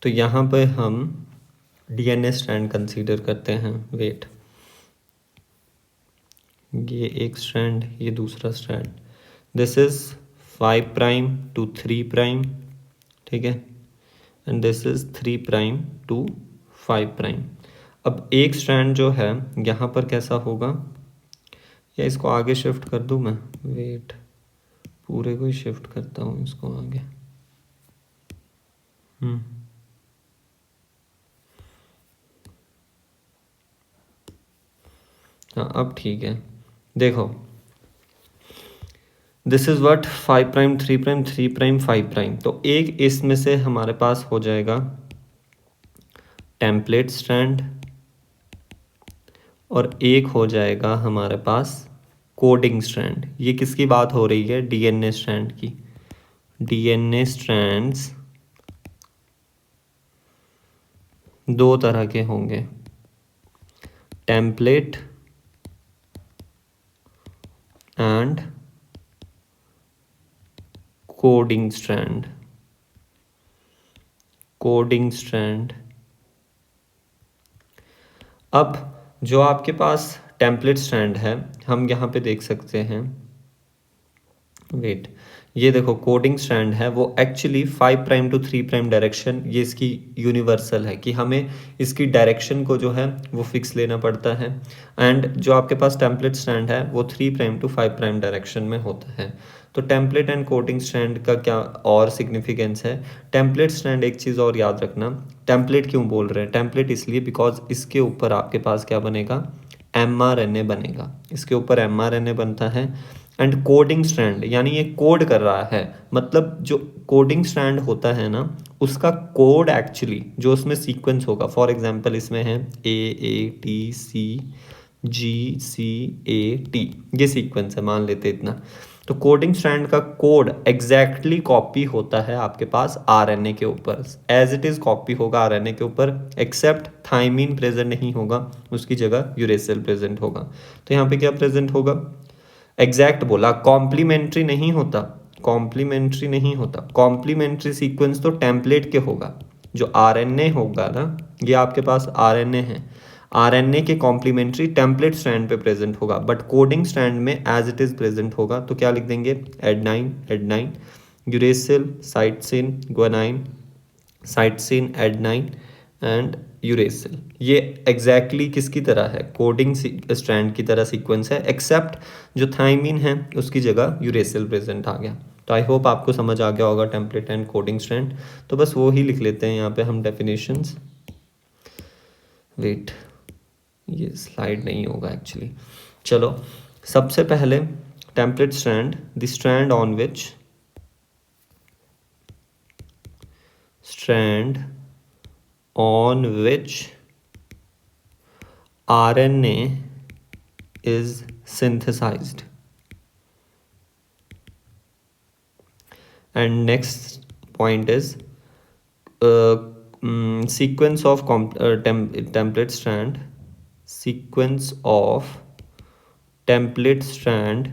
तो यहाँ पे हम डीएनए स्ट्रैंड कंसीडर करते हैं। वेट, ये एक स्ट्रैंड, ये दूसरा strand, this is 5 prime to 3 prime, ठीक है, and this is 3 prime to 5 prime. अब एक स्ट्रैंड जो है यहाँ पर कैसा होगा, या इसको आगे शिफ्ट कर दूँ मैं, वेट, पूरे को ही शिफ्ट करता हूँ इसको आगे। हाँ अब ठीक है। देखो, this is what 5 prime 3 prime 3 prime 5 prime, तो एक इसमें से हमारे पास हो जाएगा टेम्पलेट स्ट्रैंड और एक हो जाएगा हमारे पास कोडिंग स्ट्रैंड। ये किसकी बात हो रही है, डीएनए स्ट्रैंड की। डीएनए स्ट्रैंड्स दो तरह के होंगे, template and coding strand. Coding strand, अब जो आपके पास टेम्पलेट स्ट्रैंड है, हम यहाँ पे देख सकते हैं, वेट, ये देखो कोडिंग स्ट्रैंड है, वो actually 5 prime to 3 prime direction, ये इसकी यूनिवर्सल है कि हमें इसकी डायरेक्शन को जो है वो फिक्स लेना पड़ता है। एंड जो आपके पास टेम्पलेट स्ट्रैंड है वो 3 प्राइम टू 5 प्राइम डायरेक्शन में होता है। तो टेम्पलेट एंड कोडिंग स्ट्रैंड का क्या और सिग्निफिकेंस है, टेम्पलेट स्ट्रैंड, एक चीज़ और याद रखना, टेम्पलेट क्यों बोल रहे हैं, टेम्पलेट इसलिए बिकॉज इसके ऊपर आपके पास क्या बनेगा, mRNA बनेगा, इसके ऊपर mRNA बनता है। एंड कोडिंग स्ट्रैंड यानी ये कोड कर रहा है, मतलब जो कोडिंग स्ट्रैंड होता है ना, उसका कोड एक्चुअली जो उसमें सीक्वेंस होगा, फॉर एग्जांपल इसमें है AATCGCAT, ये सीक्वेंस है, मान लेते इतना। तो कोडिंग स्ट्रैंड का कोड एग्जैक्टली कॉपी होता है आपके पास आरएनए के ऊपर, एज इट इज कॉपी होगा आरएनए के ऊपर, एक्सेप्ट थाइमीन प्रेजेंट नहीं होगा, उसकी जगह यूरेसिल प्रेजेंट होगा। तो यहाँ पे क्या प्रेजेंट होगा, एग्जैक्ट बोला, कॉम्प्लीमेंट्री नहीं होता, कॉम्प्लीमेंट्री नहीं होता, कॉम्प्लीमेंट्री सीक्वेंस तो टेम्पलेट के होगा। जो आरएनए होगा ना, ये आपके पास आरएनए है, आरएनए के कॉम्प्लीमेंट्री टेम्पलेट स्ट्रैंड पे प्रेजेंट होगा, बट कोडिंग स्ट्रैंड में एज इट इज प्रेजेंट होगा। तो क्या लिख देंगे, adenine, uracil, cytosine, guanine, cytosine, adenine and uracil. ये एग्जैक्टली किसकी तरह है, कोडिंग स्ट्रैंड की तरह सीक्वेंस है, एक्सेप्ट जो थाइमीन है उसकी जगह यूरेसिल प्रेजेंट आ गया। तो आई होप आपको समझ आ गया होगा टेम्पलेट एंड कोडिंग स्ट्रैंड। तो बस वो ही लिख लेते हैं यहाँ पे हम डेफिनेशंस। वेट, ये स्लाइड नहीं होगा एक्चुअली, चलो सबसे पहले template strand, the strand on which RNA is synthesized. And next point is sequence of template strand, sequence of template strand,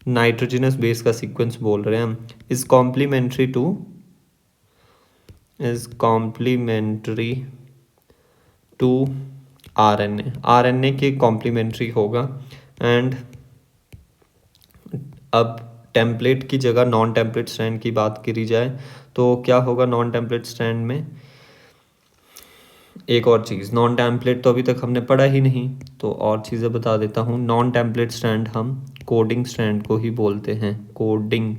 nitrogenous base का सीक्वेंस बोल रहे हैं हम, इज कॉम्प्लीमेंट्री टू आरएनए के कॉम्प्लीमेंट्री होगा। एंड अब टेम्पलेट की जगह नॉन टेम्पलेट स्ट्रैंड की बात करी जाए तो क्या होगा नॉन टेम्पलेट स्ट्रैंड में, एक और चीज़, नॉन टेम्पलेट तो अभी तक हमने पढ़ा ही नहीं, तो और चीज़ें बता देता हूँ। नॉन टेम्पलेट स्ट्रैंड हम कोडिंग स्ट्रैंड को ही बोलते हैं, कोडिंग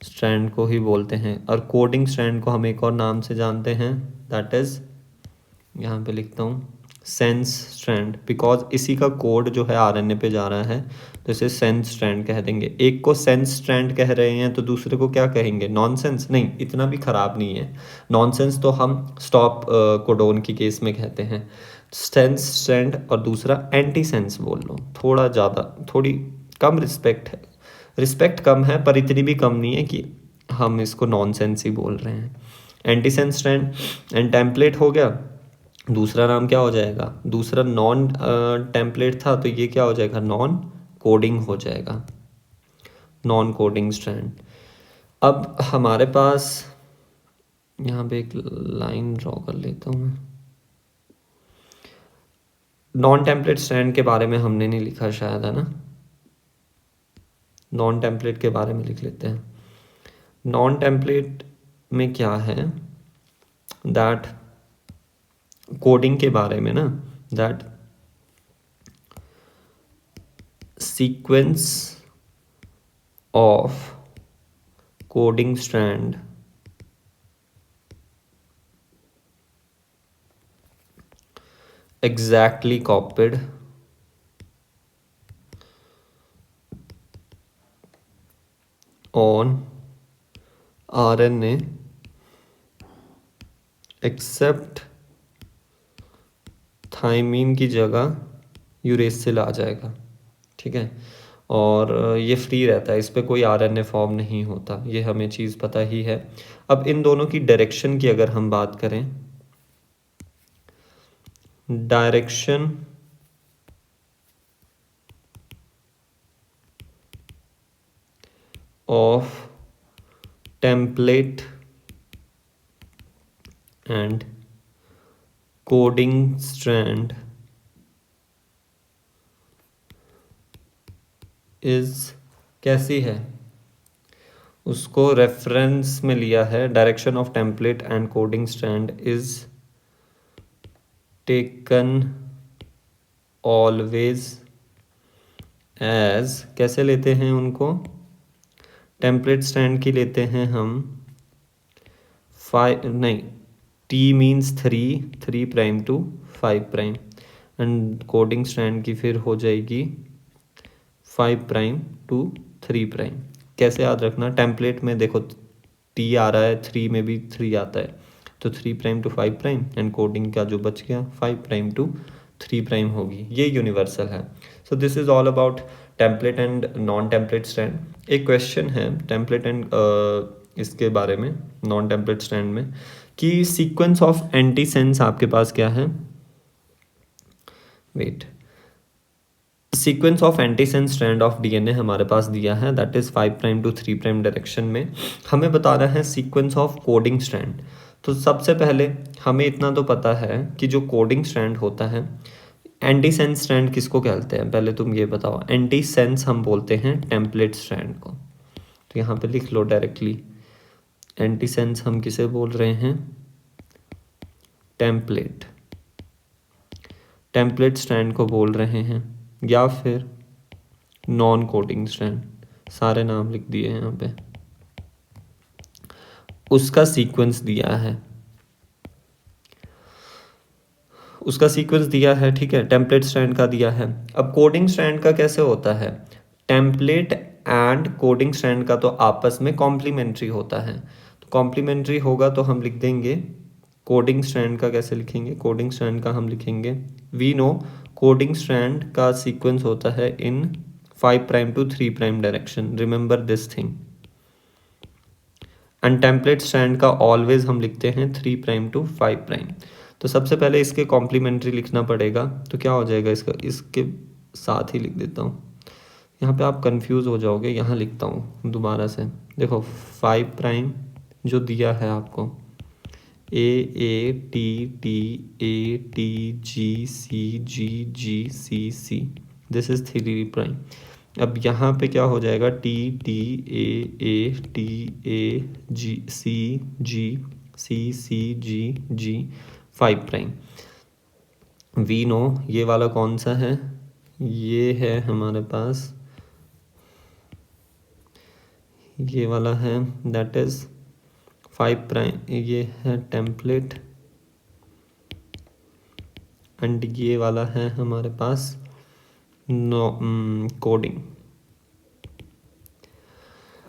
स्ट्रैंड को ही बोलते हैं, और कोडिंग स्ट्रैंड को हम एक और नाम से जानते हैं, दैट इज़, यहाँ पे लिखता हूँ, सेंस स्ट्रैंड, बिकॉज इसी का कोड जो है आरएनए पे जा रहा है, तो इसे सेंस स्ट्रैंड कह देंगे। एक को सेंस स्ट्रैंड कह रहे हैं तो दूसरे को क्या कहेंगे, नॉनसेंस, नहीं इतना भी ख़राब नहीं है, नॉनसेंस तो हम स्टॉप कोडोन की केस में कहते हैं, सेंस स्ट्रैंड और दूसरा एंटी सेंस बोल लो, थोड़ा ज़्यादा, थोड़ी कम रिस्पेक्ट है, रिस्पेक्ट कम है पर इतनी भी कम नहीं है कि हम इसको नॉनसेंस ही बोल रहे हैं। Anti sense strand and template हो गया, दूसरा नाम क्या हो जाएगा, दूसरा नॉन टेम्पलेट था तो ये क्या हो जाएगा, नॉन कोडिंग हो जाएगा, नॉन कोडिंग स्ट्रैंड। अब हमारे पास यहाँ पे एक लाइन ड्रॉ कर लेता हूँ मैं। नॉन टेम्पलेट स्ट्रैंड के बारे में हमने नहीं लिखा शायद, है ना। नॉन टेम्पलेट के बारे में लिख लेते हैं। नॉन टेम्पलेट में क्या है, दैट कोडिंग के बारे में ना, that sequence of coding strand exactly copied on RNA except thymine की जगह यूरेसिल आ जाएगा, ठीक है। और ये फ्री रहता है, इस पर कोई RNA फॉर्म नहीं होता, ये हमें चीज़ पता ही है। अब इन दोनों की डायरेक्शन की अगर हम बात करें, direction of template and coding strand is कैसी है, उसको रेफरेंस में लिया है। Direction of template and coding strand is taken always as, कैसे लेते हैं उनको, टेम्पलेट स्ट्रैंड की लेते हैं हम 5 नहीं, T means 3 prime to 5 prime, and coding strand की फिर हो जाएगी 5 प्राइम टू 3 प्राइम। कैसे याद रखना, टेम्पलेट में देखो टी आ रहा है, 3 में भी 3 आता है, तो 3 prime to 5 prime, and coding का जो बच गया 5 प्राइम टू 3 प्राइम होगी, ये यूनिवर्सल है। So this is all about template and non template strand. एक क्वेश्चन है टेम्पलेट एंड इसके बारे में, नॉन टेम्पलेट स्ट्रैंड में, कि सीक्वेंस ऑफ एंटीसेंस आपके पास क्या है, wait, sequence of antisense strand of DNA हमारे पास दिया है, that is 5 prime to 3 prime direction में। हमें बताना है सीक्वेंस ऑफ कोडिंग स्ट्रैंड। तो सबसे पहले हमें इतना तो पता है कि जो कोडिंग स्ट्रैंड होता है, एंटीसेंस स्ट्रैंड किसको कहते हैं, पहले तुम ये बताओ। एंटीसेंस हम बोलते हैं टेम्पलेट स्ट्रैंड को, तो यहाँ पे लिख लो डायरेक्टली, एंटीसेंस हम किसे बोल रहे हैं, टेम्पलेट, टेम्पलेट स्ट्रैंड को बोल रहे हैं, या फिर नॉन कोडिंग स्ट्रैंड, सारे नाम लिख दिए यहाँ पे। उसका सीक्वेंस दिया है, उसका सीक्वेंस दिया है, ठीक है, टेम्पलेट स्ट्रैंड का दिया है। अब कोडिंग स्ट्रैंड का कैसे होता है, टेम्पलेट एंड कोडिंग स्ट्रैंड का तो आपस में कॉम्प्लीमेंट्री होता है, तो कॉम्प्लीमेंट्री होगा तो हम लिख देंगे कोडिंग स्ट्रैंड का, कैसे लिखेंगे, कोडिंग स्ट्रैंड का हम लिखेंगे, वी नो कोडिंग स्ट्रैंड का सीक्वेंस होता है in 5 prime to 3 prime direction, remember this thing. And template strand का ऑलवेज हम लिखते हैं 3 प्राइम टू 5 प्राइम। तो सबसे पहले इसके कॉम्प्लीमेंट्री लिखना पड़ेगा, तो क्या हो जाएगा इसका, इसके साथ ही लिख देता हूँ, यहाँ पे आप कंफ्यूज हो जाओगे, यहाँ लिखता हूँ दोबारा से। देखो 5 प्राइम जो दिया है आपको, AATTATGCGGCC, दिस इज 3 प्राइम। अब यहाँ पे क्या हो जाएगा, TTAATGCGCCG 5 प्राइम। वी नो ये वाला कौन सा है, ये है हमारे पास, ये वाला है, दैट इज 5 प्राइम, ये है टेम्पलेट, एंड ये वाला है हमारे पास कोडिंग।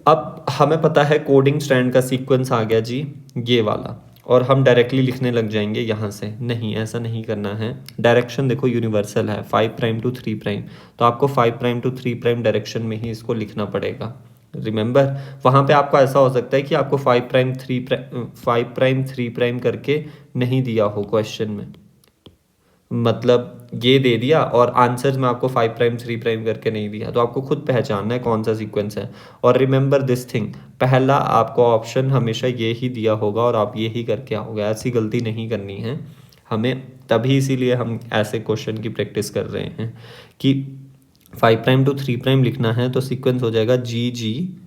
अब हमें पता है कोडिंग स्ट्रैंड का सीक्वेंस आ गया जी ये वाला, और हम डायरेक्टली लिखने लग जाएंगे यहाँ से, नहीं ऐसा नहीं करना है। डायरेक्शन देखो यूनिवर्सल है, 5 प्राइम टू 3 प्राइम, तो आपको 5 प्राइम टू 3 प्राइम डायरेक्शन में ही इसको लिखना पड़ेगा। रिमेंबर वहाँ पे आपको ऐसा हो सकता है कि आपको 5 प्राइम 3 प्राइम करके नहीं दिया हो क्वेश्चन में, मतलब ये दे दिया और आंसर्स में आपको 5 प्राइम 3 प्राइम करके नहीं दिया, तो आपको खुद पहचानना है कौन सा सीक्वेंस है। और रिमेंबर दिस थिंग, पहला आपको ऑप्शन हमेशा ये ही दिया होगा और आप ये ही करके आओगे, ऐसी गलती नहीं करनी है हमें। तभी इसीलिए हम ऐसे क्वेश्चन की प्रैक्टिस कर रहे हैं कि 5 प्राइम टू 3 प्राइम लिखना है तो सीक्वेंस हो जाएगा G G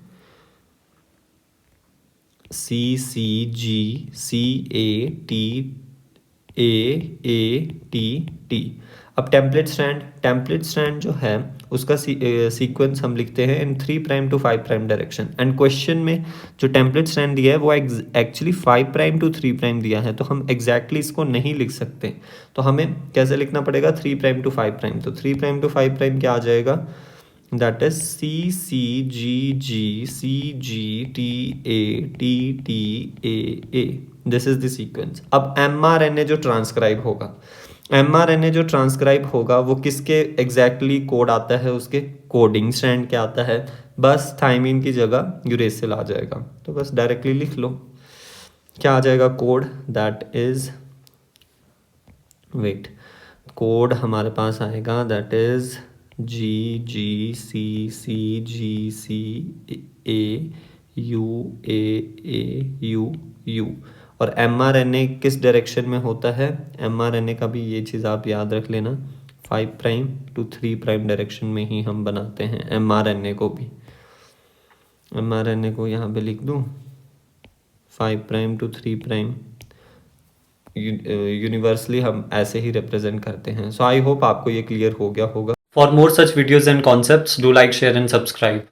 C C G C A T T. अब टेम्पलेट स्ट्रैंड जो है उसका सीक्वेंस हम लिखते हैं in 3 prime to 5 prime direction. And question में जो टेम्पलेट स्ट्रैंड दिया है वो एक्चुअली 5 प्राइम टू 3 प्राइम दिया है, तो हम एग्जैक्टली इसको नहीं लिख सकते। तो हमें कैसे लिखना पड़ेगा, 3 प्राइम टू 5 प्राइम। तो 3 प्राइम टू 5 प्राइम क्या आ जाएगा, that is C C G G C G T A. This is the sequence. अब mRNA जो ट्रांसक्राइब होगा वो किसके एग्जैक्टली कोड आता है, उसके कोडिंग स्ट्रैंड क्या आता है, बस थाइमिन की जगह यूरेसिल आ जाएगा। तो बस डायरेक्टली लिख लो क्या आ जाएगा code, that is wait, code हमारे पास आएगा that is G G C G A U U. और mRNA किस डायरेक्शन में होता है, mRNA का भी ये चीज़ आप याद रख लेना, 5 प्राइम टू 3 प्राइम डायरेक्शन में ही हम बनाते हैं mRNA को भी। mRNA को यहाँ पे लिख दूँ 5 प्राइम टू 3 प्राइम, यूनिवर्सली हम ऐसे ही रिप्रेजेंट करते हैं। सो आई होप आपको ये क्लियर हो गया होगा। For more such videos and concepts do like share and subscribe.